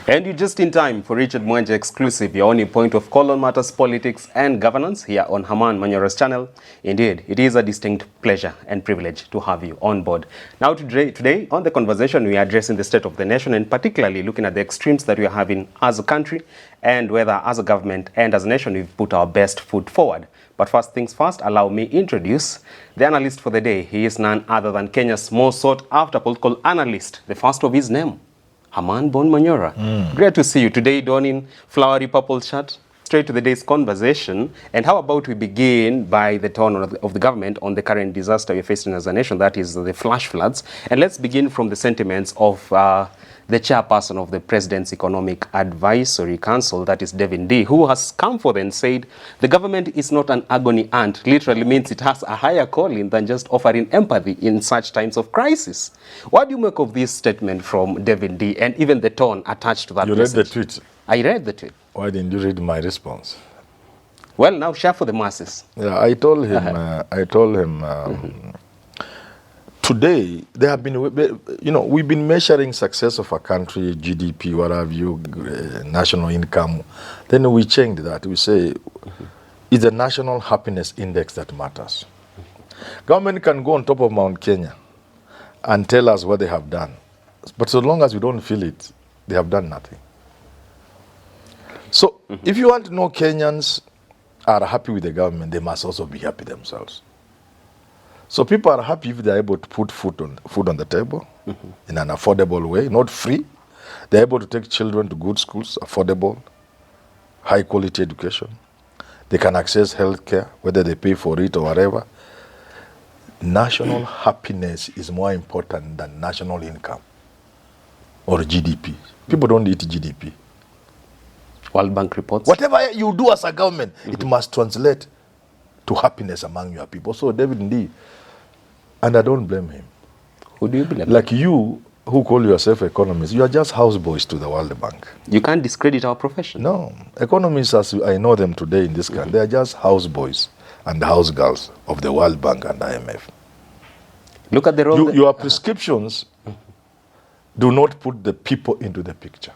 And you're just in time for Richard Mwenje exclusive, your only point of call on matters, politics and governance here on Herman Manyora's channel. Indeed, it is a distinct pleasure and privilege to have you on board. Now today on the conversation, we are addressing the state of the nation and particularly looking at the extremes that we are having as a country and whether as a government and as a nation we've put our best foot forward. But first things first, allow me introduce the analyst for the day. He is none other than Kenya's most sought after political analyst, the first of his name, Herman Manyora. Great to see you today, donning flowery purple shirt. Straight to the day's conversation. And how about we begin by the tone of the government on the current disaster we're facing as a nation, that is the flash floods. And let's begin from the sentiments of the chairperson of the President's Economic Advisory Council, that is Devin D, who has come forth and said the government is not an agony aunt. Literally means it has a higher calling than just offering empathy in such times of crisis. What do you make of this statement from Devin D and even the tone attached to that message? You read the tweet? I read the tweet. Why didn't you read my response? Well, now share for the masses. Yeah, I told him, today, there have been, we've been measuring success of a country, GDP, what have you, national income. Then we changed that. We say, it's the national happiness index that matters. Government can go on top of Mount Kenya and tell us what they have done. But so long as we don't feel it, they have done nothing. So, if you want to know Kenyans are happy with the government, they must also be happy themselves. So people are happy if they're able to put food on the table in an affordable way, not free. They're able to take children to good schools, affordable, high quality education. They can access health care, whether they pay for it or whatever. National happiness is more important than national income or GDP. People don't eat GDP. World Bank reports. Whatever you do as a government, it must translate to happiness among your people. So David Ndii, and I don't blame him. Who do you blame? Like you, who call yourself economists, you are just houseboys to the World Bank. You can't discredit our profession. No. Economists, as I know them today in this country, they are just houseboys and housegirls of the World Bank and IMF. Look at the role. Your prescriptions do not put the people into the picture.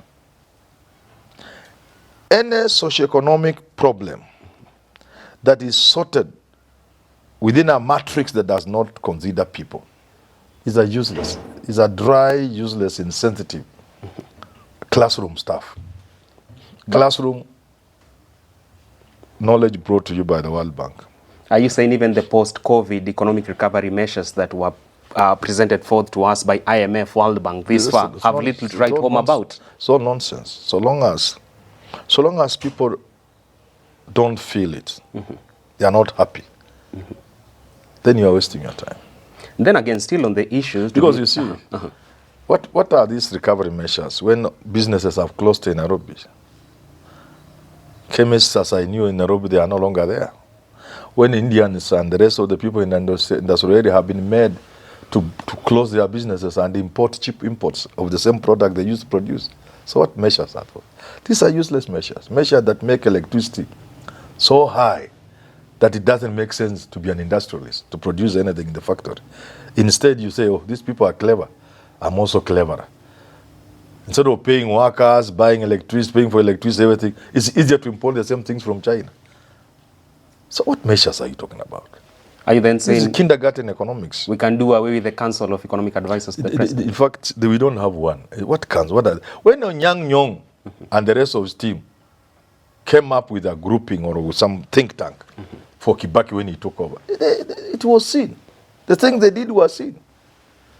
Any socioeconomic problem that is sorted within a matrix that does not consider people is a useless, is a dry, useless, insensitive classroom stuff. Classroom knowledge brought to you by the World Bank. Are you saying even the post-COVID economic recovery measures that were presented forth to us by IMF, World Bank this far have little to write home about? So nonsense. So long as people don't feel it, they are not happy, then you are wasting your time. Then again, still on the issues... Because you see, what are these recovery measures when businesses have closed in Nairobi? Chemists, as I knew in Nairobi, they are no longer there. When Indians and the rest of the people in the industrial area have been made to close their businesses and import cheap imports of the same product they used to produce. So what measures are those? These are useless measures. Measures that make electricity so high that it doesn't make sense to be an industrialist, to produce anything in the factory. Instead, you say, oh, these people are clever. I'm also cleverer. Instead of paying workers, buying electricity, paying for electricity, everything, it's easier to import the same things from China. So what measures are you talking about? Are you then saying... This is kindergarten economics. We can do away with the Council of Economic Advisors? In fact, we don't have one. What council? When Nyang Nyong and the rest of his team came up with a grouping or with some think tank for Kibaki when he took over, it was seen. The thing they did was seen.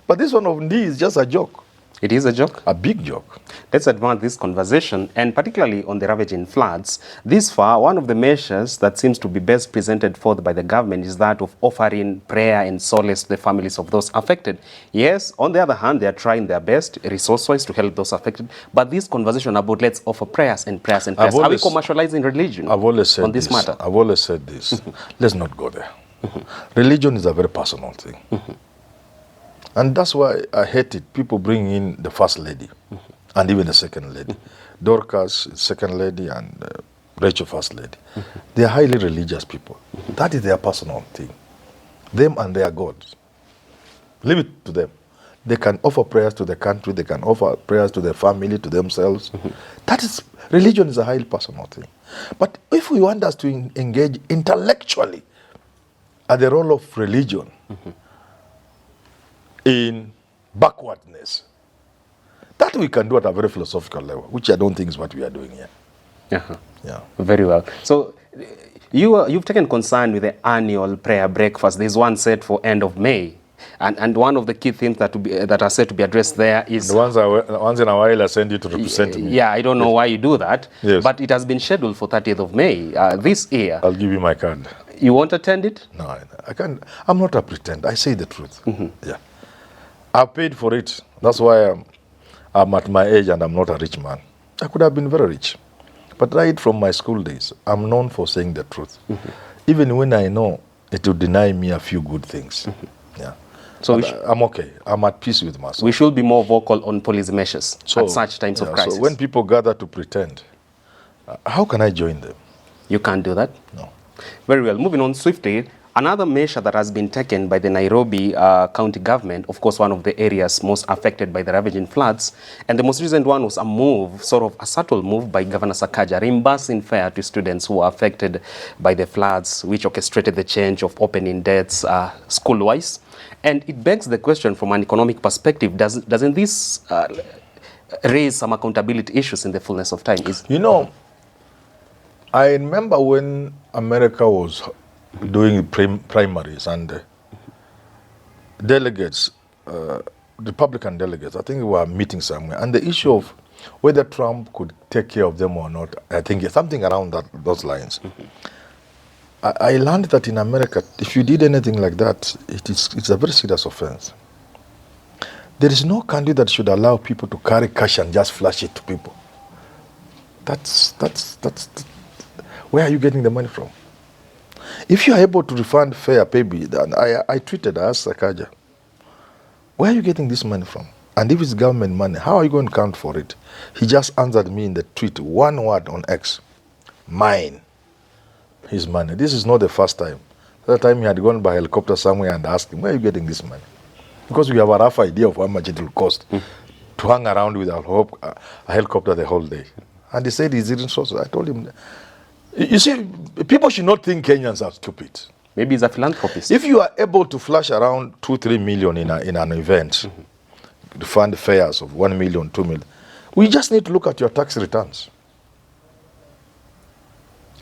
But this one of Ndii is just a joke. It is a joke? A big joke. Let's advance this conversation, and particularly on the ravaging floods. This far, one of the measures that seems to be best presented forth by the government is that of offering prayer and solace to the families of those affected. Yes, on the other hand, they are trying their best, resource-wise, to help those affected. But this conversation about let's offer prayers and prayers and prayers, are we commercializing religion on this matter? I've always said this. Let's not go there. Religion is a very personal thing. And that's why I hate it. People bring in the first lady and even the second lady. Dorcas, second lady, and Rachel, first lady. They are highly religious people. That is their personal thing. Them and their gods. Leave it to them. They can offer prayers to the country, they can offer prayers to their family, to themselves. That is, religion is a highly personal thing. But if we want us to engage intellectually at the role of religion in backwardness, that we can do at a very philosophical level, which I don't think is what we are doing here. Yeah. Very well. So you've taken concern with the annual prayer breakfast. There's one set for end of May. And one of the key themes that are said to be addressed there is... And once in a while I send you to represent me. Yeah, I don't know why you do that. Yes. But it has been scheduled for 30th of May this year. I'll give you my card. You won't attend it? No, I can't. I'm not a pretend. I say the truth. Yeah. I paid for it. That's why I'm at my age and I'm not a rich man. I could have been very rich. But right from my school days, I'm known for saying the truth. Even when I know it will deny me a few good things. Yeah. So I'm okay. I'm at peace with myself. We should be more vocal on policy measures at such times of crisis. So when people gather to pretend, how can I join them? You can't do that? No. Very well. Moving on swiftly, another measure that has been taken by the Nairobi County government, of course, one of the areas most affected by the ravaging floods, and the most recent one was a move, sort of a subtle move by Governor Sakaja, reimbursing fare to students who were affected by the floods, which orchestrated the change of opening dates school-wise. And it begs the question from an economic perspective, doesn't this raise some accountability issues in the fullness of time? You know, I remember when America was doing primaries and delegates, Republican delegates, I think we were meeting somewhere, and the issue of whether Trump could take care of them or not, I think something around those lines. I learned that in America, if you did anything like that, it's a very serious offense. There is no country that should allow people to carry cash and just flash it to people. That's where are you getting the money from? If you are able to refund fare, maybe, then I tweeted, I asked Sakaja, where are you getting this money from? And if it's government money, how are you going to count for it? He just answered me in the tweet, one word on X, mine. His money. This is not the first time. That time he had gone by helicopter somewhere and asked him, where are you getting this money? Because we have a rough idea of how much it will cost to hang around with a helicopter the whole day. And he said he's in sources. I told him, you see, people should not think Kenyans are stupid. Maybe he's a philanthropist. If you are able to flash around 2-3 million in an event, to fund fares of 1 million, 2 million, we just need to look at your tax returns.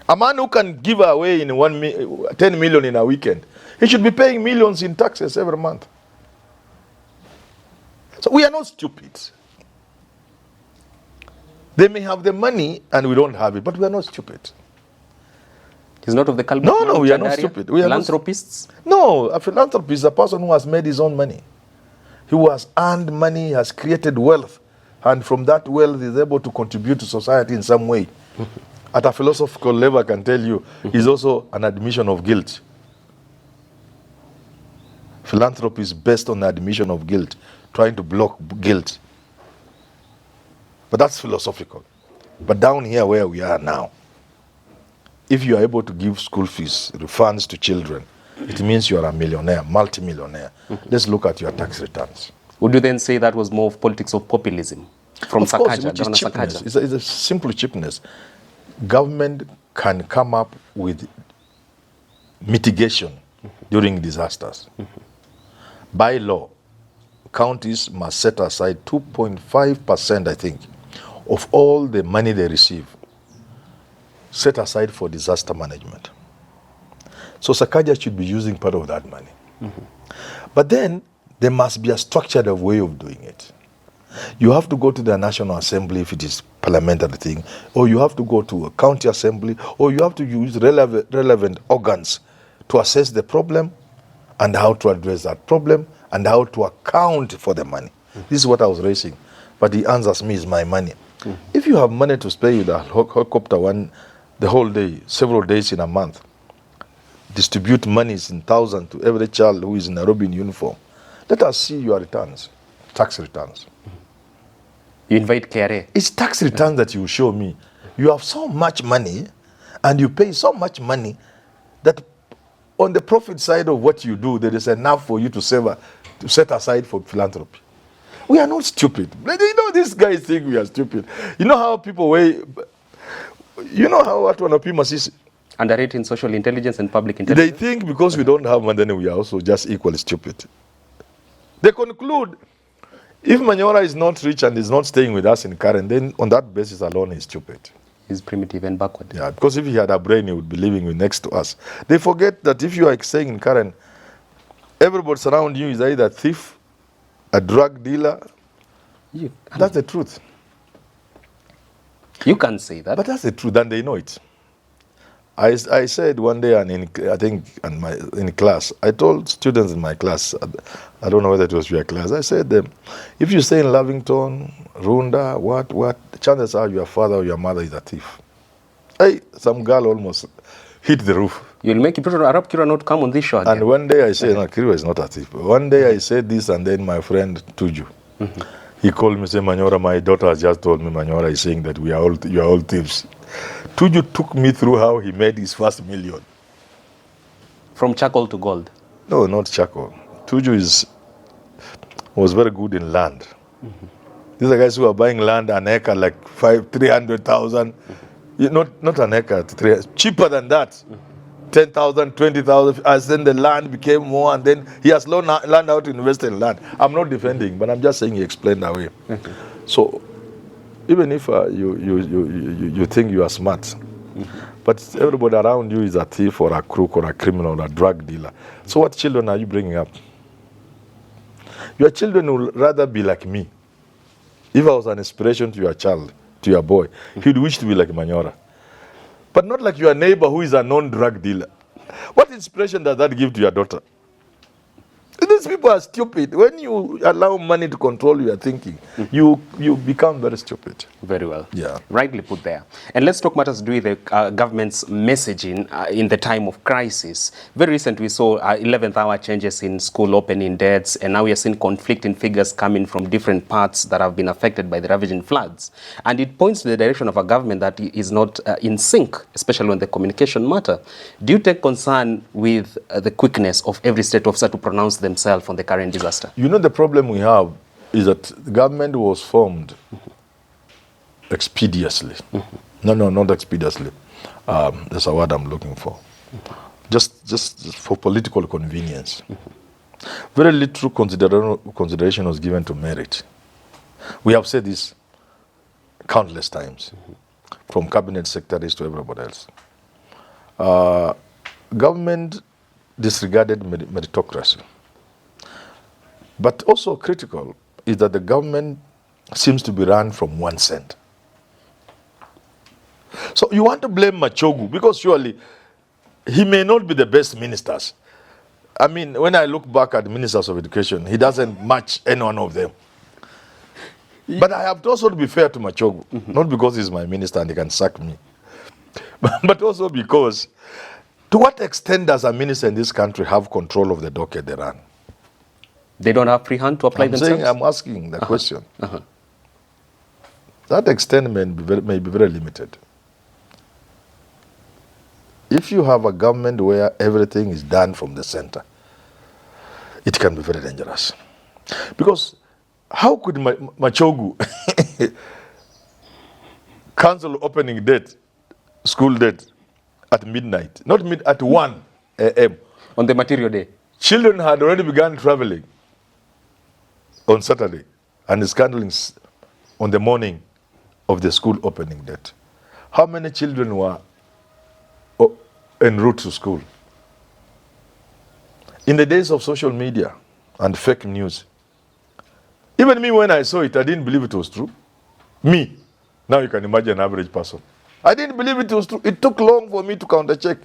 A man who can give away in 10 million in a weekend, he should be paying millions in taxes every month. So we are not stupid. They may have the money and we don't have it, but we are not stupid. He's not of the caliber. No, we are not stupid. We are philanthropists? No, a philanthropist is a person who has made his own money. Who has earned money, has created wealth, and from that wealth is able to contribute to society in some way. At a philosophical level, I can tell you, is also an admission of guilt. Philanthropy is based on the admission of guilt, trying to block guilt. But that's philosophical. But down here where we are now, if you are able to give school fees, refunds to children, it means you are a millionaire, multimillionaire. Let's look at your tax returns. Would you then say that was more of politics of populism from Sakaja, Governor Sakaja? It's a simple cheapness. Government can come up with mitigation during disasters. By law, counties must set aside 2.5%, I think, of all the money they receive, set aside for disaster management. So Sakaja should be using part of that money. But then there must be a structured way of doing it. You have to go to the National Assembly if it is parliamentary thing, or you have to go to a county assembly, or you have to use relevant organs to assess the problem and how to address that problem and how to account for the money. This is what I was raising. But he answers me, is my money. If you have money to spare with a helicopter the whole day, several days in a month, distribute monies in thousands to every child who is in Nairobi in uniform, let us see your returns, tax returns. You invite KRA. It's tax returns that you show me. You have so much money and you pay so much money that on the profit side of what you do, there is enough for you to set aside for philanthropy. We are not stupid. You know, these guys think we are stupid. You know how people weigh, you know how watu wanapima sisi? Underrating social intelligence and public intelligence. They think because we don't have money, we are also just equally stupid. They conclude, if Manyora is not rich and is not staying with us in Karen, then on that basis alone he's stupid. He's primitive and backward. Yeah, because if he had a brain, he would be living next to us. They forget that if you are staying in Karen, everybody around you is either a thief, a drug dealer. That's the truth. You can't say that. But that's the truth, and they know it. I said one day, I think in class, I told students in my class, I don't know whether it was your class, I said them, if you stay in Lavington, Runda, what, chances are your father or your mother is a thief. Hey, some girl almost hit the roof. You'll make Arab Kira not come on this show again. And one day I said, no, Kira is not a thief. One day I said this, and then my friend Tuju, he called me, said, Manyora, my daughter has just told me, Manyora is saying that you are all thieves. Tuju took me through how he made his first million. From charcoal to gold? No, not charcoal. Tuju was very good in land. These are guys who are buying land an acre like 300,000. Not an acre, cheaper than that. 10,000, 20,000. As then the land became more, and then he has learned how to invest in land. I'm not defending, but I'm just saying he explained away. So even if you think you are smart, but everybody around you is a thief or a crook or a criminal or a drug dealer. So what children are you bringing up? Your children will rather be like me. If I was an inspiration to your child, to your boy, he'd wish to be like Manyora. But not like your neighbor who is a non-drug dealer. What inspiration does that give to your daughter? These people are stupid. When you allow money to control your thinking, you become very stupid. Very well. Yeah. Rightly put there. And let's talk matters to do with the government's messaging in the time of crisis. Very recently we saw 11th hour changes in school opening dates, and now we are seeing conflicting figures coming from different parts that have been affected by the ravaging floods. And it points to the direction of a government that is not in sync, especially on the communication matter. Do you take concern with the quickness of every state officer to pronounce themselves on the current disaster? You know, the problem we have is that the government was formed expeditiously. No, not expeditiously. That's a word I'm looking for. Just for political convenience. Very little consideration was given to merit. We have said this countless times, from cabinet secretaries to everybody else. Government disregarded meritocracy. But also critical is that the government seems to be run from one center. So you want to blame Machogu because surely he may not be the best ministers. I mean, when I look back at ministers of education, he doesn't match any one of them. But I have to also be fair to Machogu, not because he's my minister and he can sack me, but also because to what extent does a minister in this country have control of the docket they run? They don't have free hand to apply themselves? I'm asking the question. That extent may be very limited. If you have a government where everything is done from the center, it can be very dangerous. Because how could Machogu cancel opening date, school date, at midnight? Not at 1 a.m. On the material day? Children had already begun traveling on Saturday, and is canceling on the morning of the school opening date. How many children were en route to school? In the days of social media and fake news, even me, when I saw it, I didn't believe it was true. Me. Now you can imagine an average person. I didn't believe it was true. It took long for me to counter-check.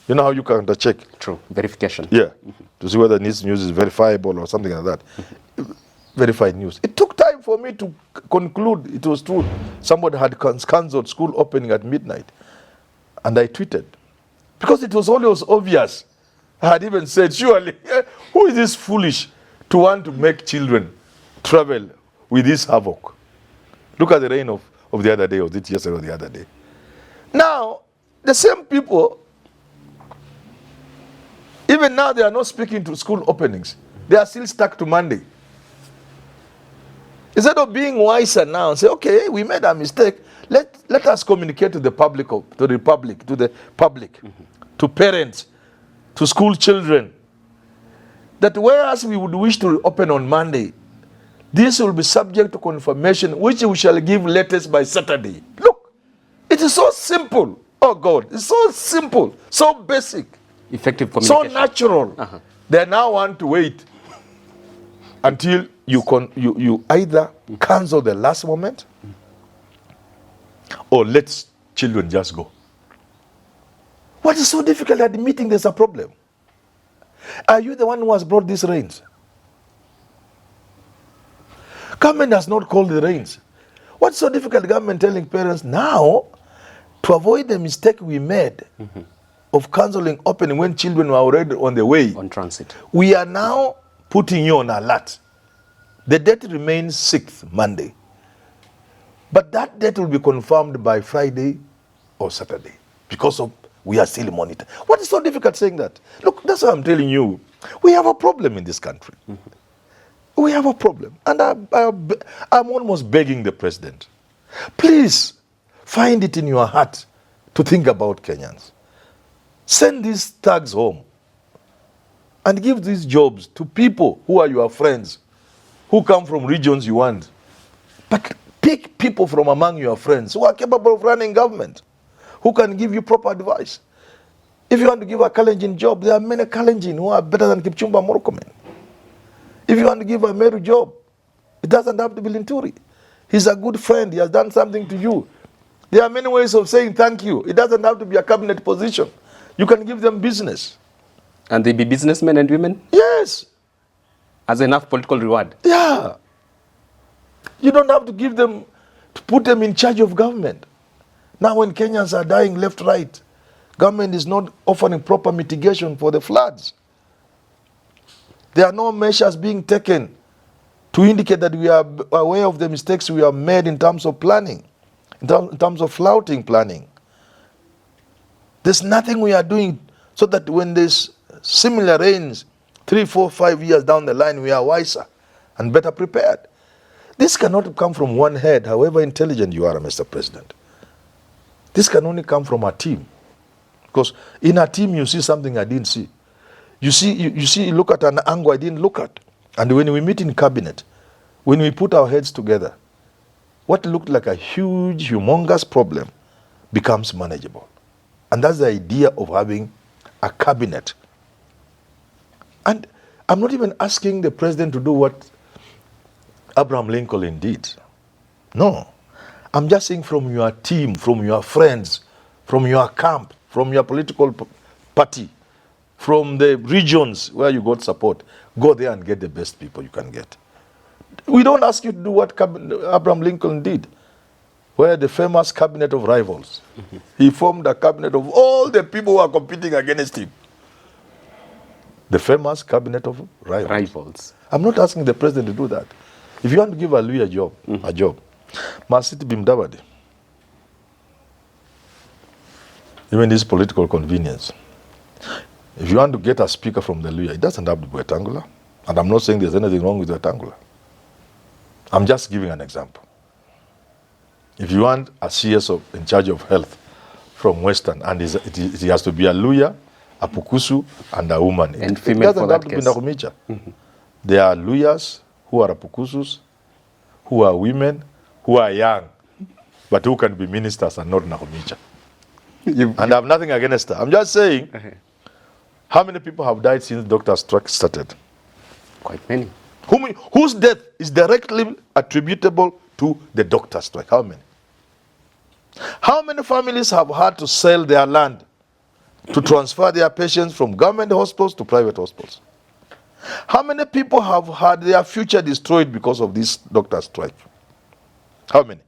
You know how you counter-check? True. Verification. Yeah. To see whether this news is verifiable or something like that. Verified news. It took time for me to conclude it was true. Somebody had cancelled school opening at midnight. And I tweeted. Because it was always obvious. I had even said, surely, who is this foolish to want to make children travel with this havoc? Look at the rain of the other day, or this yesterday or the other day. Now, the same people, even now they are not speaking to school openings. They are still stuck to Monday. Instead of being wiser now and say, okay, we made a mistake, let us communicate to the public, to parents, to school children, that whereas we would wish to open on Monday, this will be subject to confirmation, which we shall give latest by Saturday. Look, it is so simple. Oh God, it's so simple, so basic, effective communication, so natural. They now want to wait until you either cancel the last moment or let children just go. What is so difficult at admitting there's a problem? Are you the one who has brought these rains? Government has not called the rains. What's so difficult, government telling parents now, to avoid the mistake we made of cancelling opening when children were already on the way, on transit, we are now putting you on alert. The date remains 6th, Monday. But that date will be confirmed by Friday or Saturday because of we are still monitoring. What is so difficult saying that? Look, that's what I'm telling you. We have a problem in this country. We have a problem. And I'm almost begging the president, please find it in your heart to think about Kenyans. Send these thugs home and give these jobs to people who are your friends, who come from regions you want. But pick people from among your friends who are capable of running government, who can give you proper advice. If you want to give a Kalenjin job, there are many Kalenjin who are better than Kipchumba Murkomen. If you want to give a Meru job, it doesn't have to be Linturi. He's a good friend. He has done something to you. There are many ways of saying thank you. It doesn't have to be a cabinet position. You can give them business. And they be businessmen and women? Yes. As enough political reward? Yeah. You don't have to give them, to put them in charge of government. Now when Kenyans are dying left, right, government is not offering proper mitigation for the floods. There are no measures being taken to indicate that we are aware of the mistakes we have made in terms of planning, in terms of flouting planning. There's nothing we are doing so that when there's similar rains 3, 4, 5 years down the line, we are wiser and better prepared. This cannot come from one head, however intelligent you are, Mr. President. This can only come from a team. Because in a team, you see something I didn't see. You look at an angle I didn't look at. And when we meet in cabinet, when we put our heads together, what looked like a huge, humongous problem becomes manageable. And that's the idea of having a cabinet. And I'm not even asking the president to do what Abraham Lincoln did. No. I'm just saying from your team, from your friends, from your camp, from your political party, from the regions where you got support, go there and get the best people you can get. We don't ask you to do what Abraham Lincoln did, where the famous cabinet of rivals. He formed a cabinet of all the people who are competing against him. The famous cabinet of rivals. I'm not asking the president to do that. If you want to give Aluya a job, must it be Mudavadi? Even this political convenience. If you want to get a speaker from the Luya, it doesn't have to be Wetangula. And I'm not saying there's anything wrong with Wetangula. I'm just giving an example. If you want a CS in charge of health from Western, and it has to be a Luya, a Pukusu, and a woman. And female it doesn't have to be Nakumicha. There are Luyas who are Pukusus, who are women, who are young, but who can be ministers and not Nakumicha. And I have nothing against her. I'm just saying, how many people have died since doctor strike started? Quite many. Whose death is directly attributable to the doctor strike? How many? How many families have had to sell their land to transfer their patients from government hospitals to private hospitals? How many people have had their future destroyed because of this doctor strike? How many?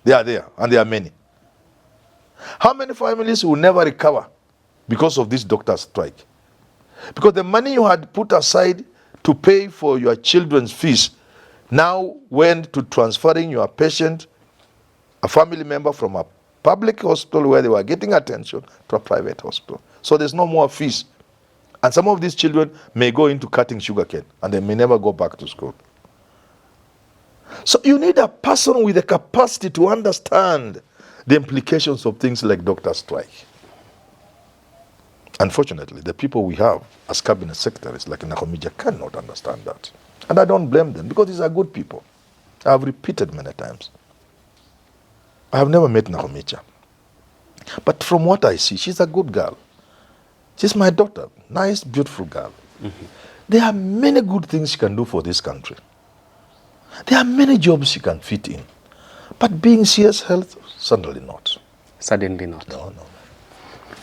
They are there, and there are many. How many families will never recover because of this doctor strike? Because the money you had put aside to pay for your children's fees now went to transferring your patient, a family member, from a public hospital where they were getting attention to a private hospital. So there's no more fees. And some of these children may go into cutting sugarcane and they may never go back to school. So you need a person with the capacity to understand the implications of things like doctor strike. Unfortunately, the people we have as cabinet secretaries like Nakomija cannot understand that. And I don't blame them because these are good people. I have repeated many times. I have never met Nakomija. But from what I see, she's a good girl. She's my daughter. Nice, beautiful girl. Mm-hmm. There are many good things she can do for this country. There are many jobs she can fit in. But being CS Health, certainly not. Certainly not. No.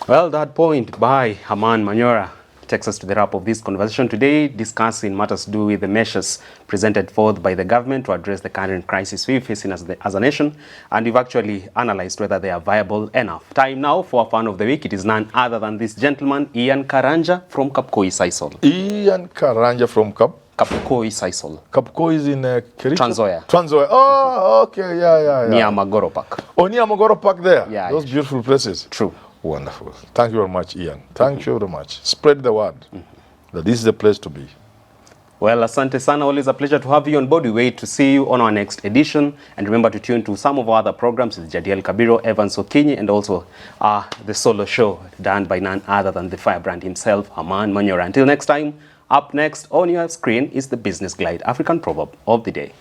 Well, that point by Herman Manyora takes us to the wrap of this conversation today, discussing matters to do with the measures presented forth by the government to address the current crisis we're facing as a nation, and we've actually analyzed whether they are viable enough. Time now for our fan of the week. It is none other than this gentleman, Ian Karanja from Kapkoi, Sisal. Ian Karanja from Kapkoi, Sisal. Kapkoi is in Kericho? Trans Nzoia. Trans Nzoia. Oh, okay, yeah. Near Magoro Park. Oh, near Magoro Park there? Yeah. Those beautiful places. True. Wonderful. Thank you very much, Ian. Thank you very much. Spread the word that this is the place to be. Well, asante sana. Always a pleasure to have you on board. We wait to see you on our next edition. And remember to tune to some of our other programs with Jadiel Kabiro, Evans Okinyi, and also the solo show done by none other than the firebrand himself, Herman Manyora. Until next time, up next on your screen is the Business Glide African Proverb of the Day.